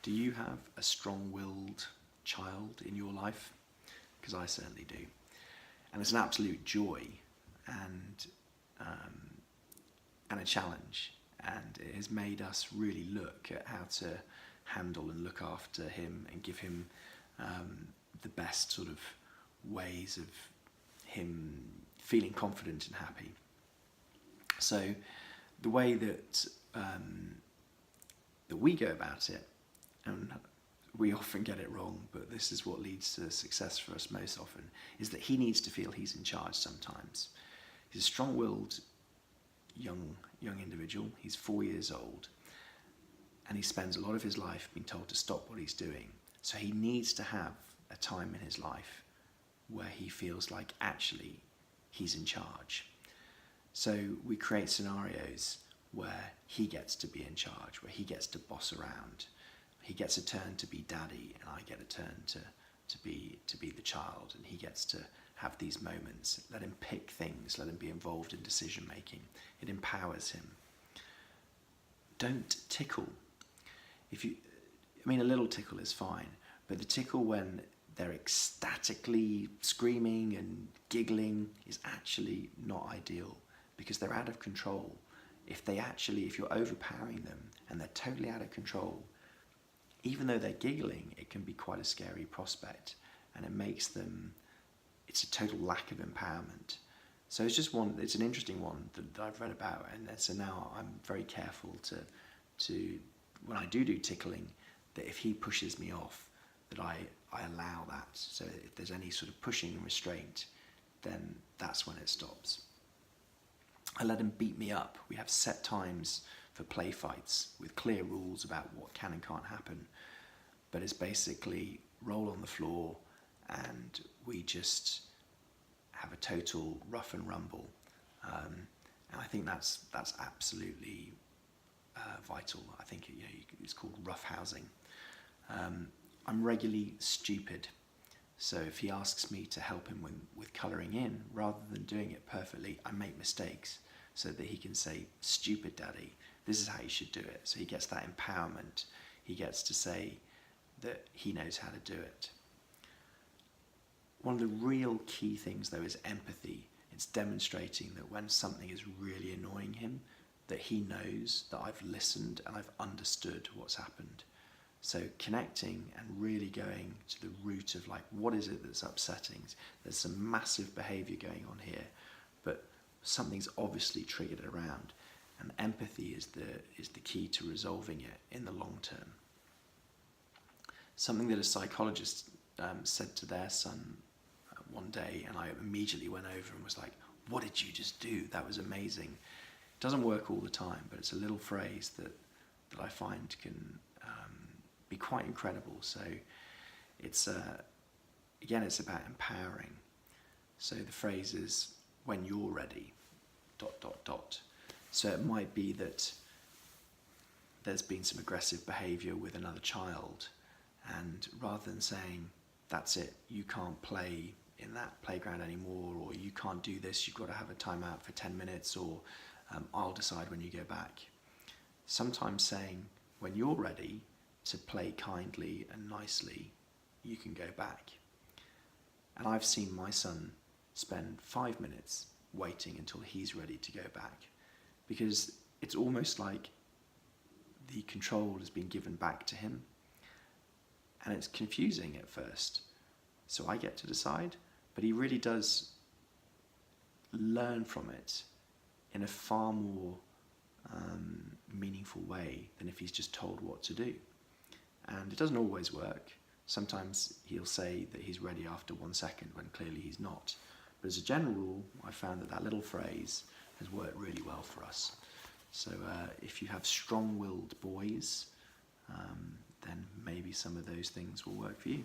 Do you have a strong-willed child in your life? Because I certainly do. And it's an absolute joy and a challenge. And it has made us really look at how to handle and look after him and give him the best sort of ways of him feeling confident and happy. So the way that we go about it, and we often get it wrong, but this is what leads to success for us most often, is that he needs to feel he's in charge sometimes. He's a strong-willed young individual. He's 4 years old, and he spends a lot of his life being told to stop what he's doing. So he needs to have a time in his life where he feels like actually he's in charge. So we create scenarios where he gets to be in charge, where he gets to boss around. He gets a turn to be daddy, and I get a turn to be the child, and he gets to have these moments. Let him pick things, let him be involved in decision making. It empowers him. Don't tickle. A little tickle is fine, but the tickle when they're ecstatically screaming and giggling is actually not ideal, because they're out of control. If you're overpowering them and they're totally out of control, even though they're giggling, it can be quite a scary prospect, and it's a total lack of empowerment. So it's an interesting one that I've read about, and so now I'm very careful to when I do tickling, that if he pushes me off, that I allow that. So if there's any sort of pushing and restraint, then that's when it stops. I let him beat me up. We have set times for play fights with clear rules about what can and can't happen. But it's basically roll on the floor and we just have a total rough and rumble. And I think that's absolutely vital. I think it's called rough housing. I'm regularly stupid. So if he asks me to help him with colouring in, rather than doing it perfectly, I make mistakes so that he can say, "Stupid daddy, this is how you should do it." So he gets that empowerment. He gets to say that he knows how to do it. One of the real key things though is empathy. It's demonstrating that when something is really annoying him, that he knows that I've listened and I've understood what's happened. So connecting and really going to the root of what is it that's upsetting? There's some massive behaviour going on here, but something's obviously triggered it around, and empathy is the key to resolving it in the long term. Something that a psychologist said to their son one day, and I immediately went over and was like, "What did you just do? That was amazing." It doesn't work all the time, but it's a little phrase that I find can be quite incredible. So it's it's about empowering. So the phrase is, "When you're ready, ... So it might be that there's been some aggressive behaviour with another child, and rather than saying, "That's it, you can't play in that playground anymore," or "You can't do this, you've got to have a timeout for 10 minutes," or "I'll decide when you go back." Sometimes saying, "When you're ready to play kindly and nicely, you can go back." And I've seen my son spend 5 minutes waiting until he's ready to go back, because it's almost like the control has been given back to him, and it's confusing at first. So I get to decide, but he really does learn from it in a far more meaningful way than if he's just told what to do. And it doesn't always work. Sometimes he'll say that he's ready after 1 second when clearly he's not. But as a general rule, I found that little phrase has worked really well for us. So if you have strong-willed boys, then maybe some of those things will work for you.